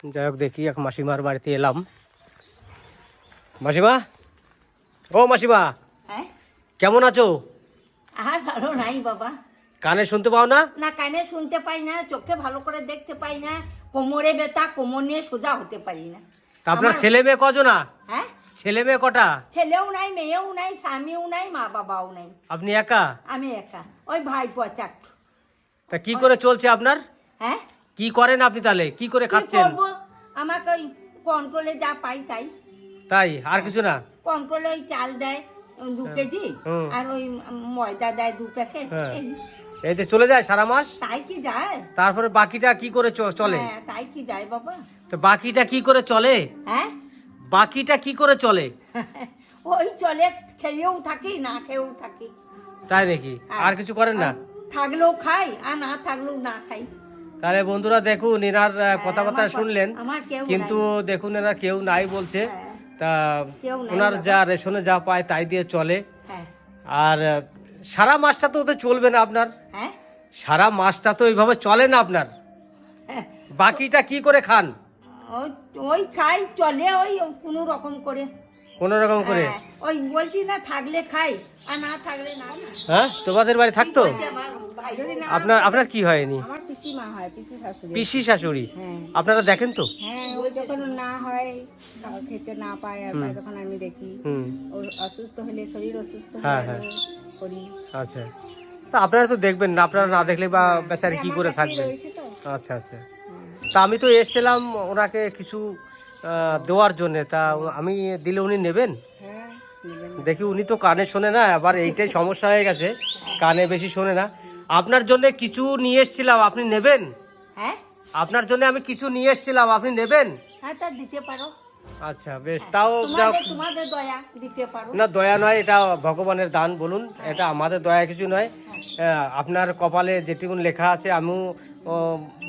যাই হোক, দেখি এক মাসিমার বাড়িতে এলাম। মাসিমা, ও মাসিমা, কেমন আছো? আর ভালো নাই বাবা। কানে শুনতে পাও না? না, কানে শুনতে পাই না, চোখে ভালো করে দেখতে পাই না, কোমরে ব্যথা, কোমর নিয়ে সোজা হতে পারি না। তা আপনার ছেলে মেয়ে কজনা? হ্যাঁ, ছেলে মেয়ে কটা? ছেলেও নাই, মেয়েও নাই, স্বামীও নাই, মা বাবাও নাই। আপনি একা? আমি একা, ওই ভাই পচাক। তা কি করে চলছে আপনার? হ্যাঁ, কি করেন আপনি তাহলে? কি করে কি খাচ্ছেন? করবো? আমাকে ওই কন্ট্রোলে যা পাই তাই। তাই? আর কিছু না? কন্ট্রোলে ওই চাল দেয় 2 কেজি, আর ওই ময়দা দেয় 2 প্যাকেট। এইতে চলে যায় সারা মাস? তাই কি যায়? তারপরে বাকিটা কি করে চলে? হ্যাঁ, তাই কি যায় বাবা? তো বাকিটা কি করে চলে? হ্যাঁ, বাকিটা কি করে চলে? ওই চলে, খেয়েও থাকি, না খেয়েও থাকি। তাই নাকি? আর কিছু করেন না? থাকলেও খাই, আর না থাকলেও না খাই। তাহলে বন্ধুরা দেখুন, এনার কথাবার্তা শুনলেন, আমার কেউ কিন্তু দেখুন এনার কেউ নাই বলছে। হ্যাঁ, তা কেউ নাই ওনার বাবা। যা রেশনে যা পায় তাই দিয়ে চলে। হ্যাঁ, আর সারা মাসটা তো ওদের চলবে না আপনার। হ্যাঁ, সারা মাসটা তো এইভাবে চলে না আপনার। হ্যাঁ। বাকিটা কি করে খান? ওই খাই, চলে ওই কোনো রকম করে। কোন রকম করে? হ্যাঁ, ওই বলছি না, থাকলে খাই, আর না থাকলে না। হ্যাঁ, তোমাদের বাড়ি থাকতো? যদি না, আপনার কি হয়নি? আমার পিসি মা হয়, পিসি শাশুড়ি। পিসি শাশুড়ি? হ্যাঁ, আপনারা দেখেন তো? হ্যাঁ, ওই যখন না হয়, খেতে না পায়, আর পায়, তখন আমি দেখি। হুম, ওর অসুস্থ হলে, শরীর অসুস্থ হ্যাঁ, হলে হ্যাঁ। আমি করি। আচ্ছা। তা আপনারা তো দেখবেন না, আপনারা না দেখলে বা বেচারি কি করে থাকবেন? রয়েছে তো। আচ্ছা আচ্ছা। তা আমি তো এসেছিলাম ওনাকে কিছু দেওয়ার জন্যে, তা আমি দিলে উনি নেবেন? হ্যাঁ, নেবেন। দেখি, উনি তো কানে শোনে না, আবার এইটাই সমস্যা হয়ে গেছে, কানে বেশি শোনে না। আপনার জন্য কিছু নিয়ে এসেছিলাম, আপনি নেবেন? হ্যাঁ, আপনার জন্য আমি কিছু নিয়ে এসেছিলাম, আপনি নেবেন? হ্যাঁ, তা দিতে পারো। আচ্ছা বেশ, তাও যাও। তোমাদের দয়া, দিতে পারো। না, দয়া নয়, এটা ভগবানের দান বলুন, এটা আমাদের দয়া কিছু নয়। আপনার কপালে যেটুকুন লেখা আছে, আমিও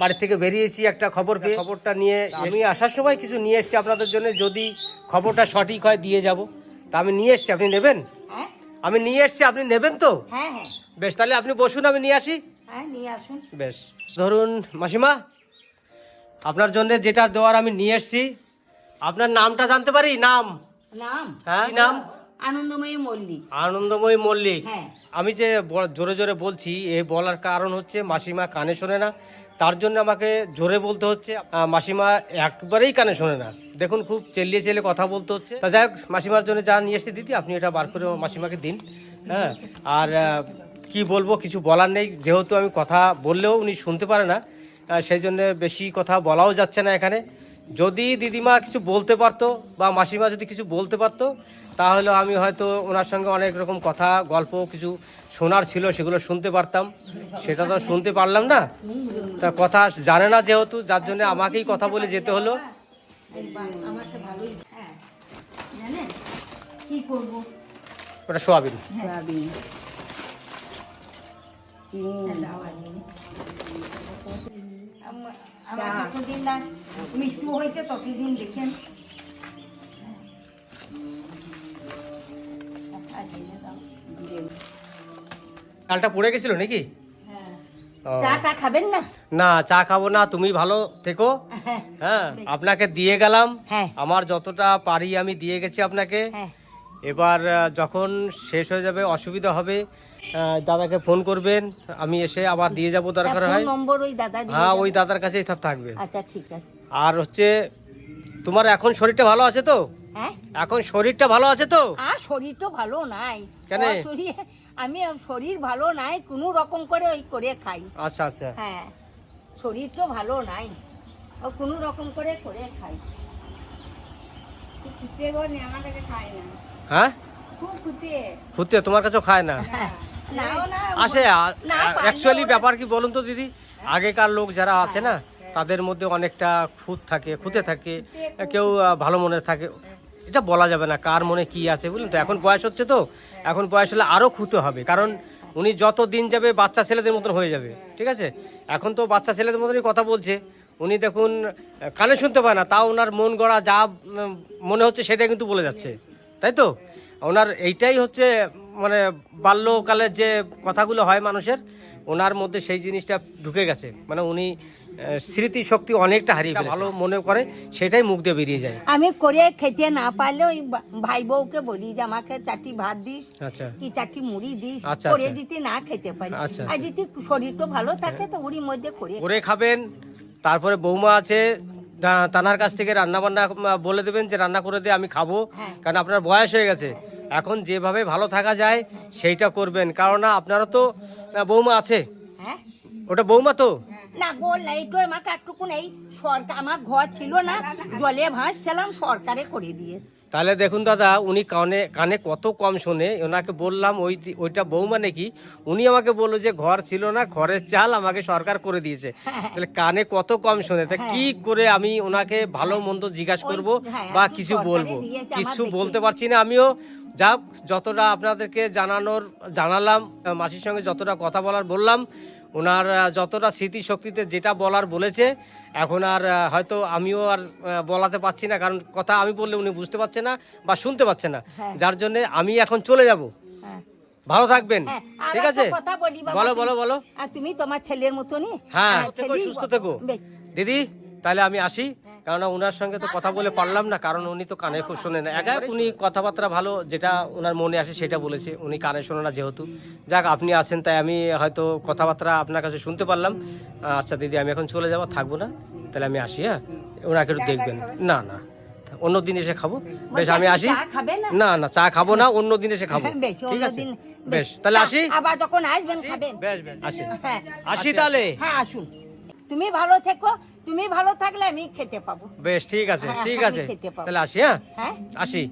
বাড়ি থেকে বেরিয়েছি একটা খবর পেয়ে, খবরটা নিয়ে আমি আসার সময় কিছু নিয়ে এসেছি আপনাদের জন্য, যদি খবরটা সঠিক হয় দিয়ে যাব। তা আমি নিয়ে এসেছি, আপনি নেবেন? হ্যাঁ, আমি নিয়ে এসেছি, আপনি নেবেন তো? হ্যাঁ, হ্যাঁ, বেশ, তাহলে আপনি বসুন, আমি নিয়ে আসি। হ্যাঁ, নিয়ে আসুন। বেশ, ধরুন মাসিমা, আপনার জন্য যেটা দেওয়ার আমি নিয়ে এসেছি। আপনার নামটা জানতে পারি? নাম? নাম? হ্যাঁ, কি নাম? আনন্দময়ী মল্লিক। আনন্দময়ী মল্লিক। হ্যাঁ, আমি যে জোরে জোরে বলছি, এই বলার কারণ হচ্ছে মাসিমা কানে শোনে না, তার জন্য আমাকে জোরে বলতে হচ্ছে। মাসিমা একবারেই কানে শোনে না, দেখুন খুব চেল্লিয়ে চেল্লিয়ে কথা বলতে হচ্ছে। তা যাই হোক, মাসিমার জন্য যা নিয়ে এসে দিদি, আপনি এটা বার করে মাসিমাকে দিন। হ্যাঁ, আর কি বলবো, কিছু বলার নেই, যেহেতু আমি কথা বললেও উনি শুনতে পারে না, সেই জন্য বেশি কথা বলাও যাচ্ছে না এখানে। যদি দিদিমা কিছু বলতে পারতো বা মাসিমা যদি কিছু বলতে পারতো, তাহলে আমি হয়তো ওনার সঙ্গে অনেক রকম কথা, গল্প কিছু শোনার ছিল, সেগুলো শুনতে পারতাম। সেটা তো শুনতে পারলাম না, তা কথা জানে না যেহেতু, যার জন্য আমাকেই কথা বলে যেতে হলো। আমার তো ভালোই। হ্যাঁ, জানেন কি করবো? ওটা সোয়াবিন। সয়াবিন, চিনি, আমার যতদিন না মৃত্যু হয়েছে ততদিন দেখেন। চালটা পড়ে গেছিল নাকি? ও। চাটা খাবেন না? না, চা খাবো না, তুমি ভালো থেকো। হ্যাঁ, আপনাকে দিয়ে গেলাম, হ্যাঁ, আমার যতটা পারি আমি দিয়ে গেছি আপনাকে। হ্যাঁ, এবার যখন শেষ হয়ে যাবে, অসুবিধা হবে, দাদাকে ফোন করবেন, আমি এসে আবার দিয়ে যাব দরকার হয়। নম্বর ওই দাদা দিয়ে হ্যাঁ, যাবে। ওই দাদার কাছেই সব থাকবে। আচ্ছা, ঠিক আছে। আর হচ্ছে, তোমার এখন শরীরটা ভালো আছে তো? হ্যাঁ, এখন শরীরটা ভালো আছে তো? আর শরীর তো ভালো নাই। কেন? আমি শরীর ভালো নাই, কোনো রকম করে ওই করে খাই। আচ্ছা আচ্ছা। হ্যাঁ, শরীর তো ভালো নাই, ও কোনো রকম করে খাই। খুঁতে গো নে, আমার কাছে খায় না। হ্যাঁ, খুব খুঁতে। খুঁতে তোমার কাছেও খায় না? নাও না, আসে, না, অ্যাকচুয়ালি ব্যাপার কি বলুন তো দিদি, আগেকার লোক যারা আছে না, তাদের মধ্যে অনেকটা খুঁতে থাকে, কেউ ভালো মনে থাকে। এটা বলা যাবে না কার মনে কি আছে, বুঝলেন তো। এখন বয়স হচ্ছে তো, এখন বয়স হলে আরো খুঁতে হবে, কারণ উনি যত দিন যাবে বাচ্চা ছেলেদের মতন হয়ে যাবে। ঠিক আছে, এখন তো বাচ্চা ছেলেদের মতনই কথা বলছে। উনি দেখুন কানে শুনতে পায় না, তাও ওনার মন গড়া যা মনে হচ্ছে সেটাই কিন্তু বলে যাচ্ছে, তাই তো। ওনার এইটাই হচ্ছে মানে বাল্যকালের যে কথাগুলো হয় মানুষের, ওনার মধ্যে সেই জিনিসটা ঢুকে গেছে, মানে উনি স্মৃতি শক্তি অনেকটা হারিয়ে ফেলেছে। ভালো মনে করে সেটাই মুখ দিয়ে বেরিয়ে যায়। আমি করে খেতে না পারলে ওই ভাই বউকে বলি যে আমাকে 4টি ভাত দিস আচ্ছা কি 4টি মুড়ি দিস, আচ্ছা, করে আচ্ছা। দিতে না খেতে পারি। আচ্ছা, আর যদি শরীরটা ভালো থাকে তো ওরই মধ্যে করে করে খাবেন। তারপরে বৌমা আছে, তানার কাছ থেকে রান্না বান্না বলে দেবেন যে রান্না করে দিয়ে আমি খাবো, হ্যাঁ। কারণ আপনার বয়স হয়ে গেছে। এখন যেভাবে ভালো থাকা যায় সেইটা করবেন, কারণ আপনারও তো বৌমা আছে। হ্যাঁ ওটা বৌমা তো? না গোল না, এইটা আমাকে একটুকু নেই, সরকার আমার ঘর ছিল না, জলে ভাসছিলাম, সরকারে করে দিয়ে। তাহলে দেখুন দাদা, উনি কানে কানে কত কম শোনে। ওনাকে বললাম ওইটা বৌমা নাকি, উনি আমাকে বললো যে ঘর ছিল না, ঘরের চাল আমাকে সরকার করে দিয়েছে। তাহলে কানে কত কম শোনে, তা কি করে আমি ওনাকে ভালো মন্দ জিজ্ঞাসা করব বা একটু কিছু সরকারে বলবো? দিয়েছে, আমার কিছু দেখে। বলতে পারছি না আমিও। যাক, যতটা আপনাদেরকে জানালাম, মাসির সঙ্গে যতটা কথা বলার বললাম, ওনার যতটা স্মৃতিশক্তিতে যেটা বলার বলেছে, এখন আর হয়তো আমিও আর বলাতে পারছি না, কারণ কথা আমি বললে উনি বুঝতে পারছে না বা শুনতে পাচ্ছে না। হ্যাঁ। যার জন্য আমি এখন চলে যাব। হ্যাঁ। ভালো থাকবেন, হ্যাঁ, আর ঠিক একটা আছে? কথা বলি বাবা, বলো তুমি- বলো বলো। আর তুমি তোমার ছেলের মতনই। হ্যাঁ, থেকো, ছেলেই সুস্থ বলো। থেকো বেশ। দিদি। তাহলে আমি আসি, কারণ ওনার সঙ্গে তো কথা বলে পারলাম না, কারণ উনি তো কানে খুব শোনে না। যাক, উনি কথাবার্তা ভালো, যেটা ওনার মনে আসে সেটা বলেছে। উনি কানে শোনে না যেহেতু। যাক, আপনি আসেন তাই আমি হয়তো কথাবার্তা আপনার কাছে শুনতে পারলাম। আচ্ছা দিদি, আমি এখন চলে যাবো, থাকবো না, তাহলে আমি আসি। হ্যাঁ, ওনাকে একটু দেখবেন। না না, অন্য দিন এসে খাবো। বেশ, আমি আসি। চা খাবে না? না না, চা খাবো না, অন্য দিন এসে খাবো। বেশ, ঠিক আছে, অন্যদিন। বেশ, তাহলে আসি। আবার যখন আসবেন খাবেন। বেশ বেশ, আসি। হ্যাঁ আসি তাহলে। হ্যাঁ আসুন। তুমি ভালো থেকো, তুমি ভালো থাকলে আমি খেতে পাবো। বেশ, ঠিক আছে, হ্যাঁ, ঠিক আমি আছে, খেতে পাবো। তাহলে আসি। হ্যাঁ, হ্যাঁ আসি।